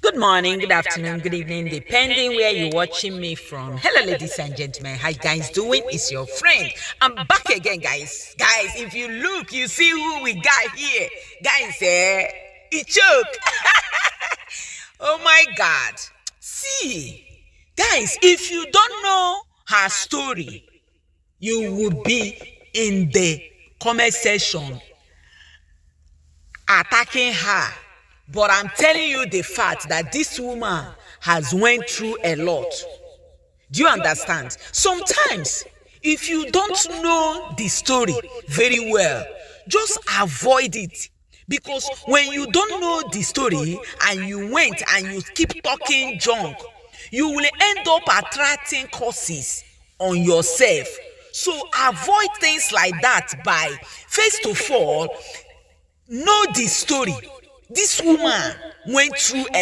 Good morning, good afternoon, good evening, depending where you're watching me from. Hello, ladies and gentlemen. How you guys doing? It's your friend. I'm back again, guys. Guys, if you look, you see who we got here. Guys, it choke. Oh my God. See, guys, if you don't know her story, you would be in the comment section attacking her. But I'm telling you the fact that this woman has went through a lot. Do you understand? Sometimes, if you don't know the story very well, just avoid it. Because when you don't know the story and you went and you keep talking junk, you will end up attracting curses on yourself. So avoid things like that by, first of all, know the story. This woman went through a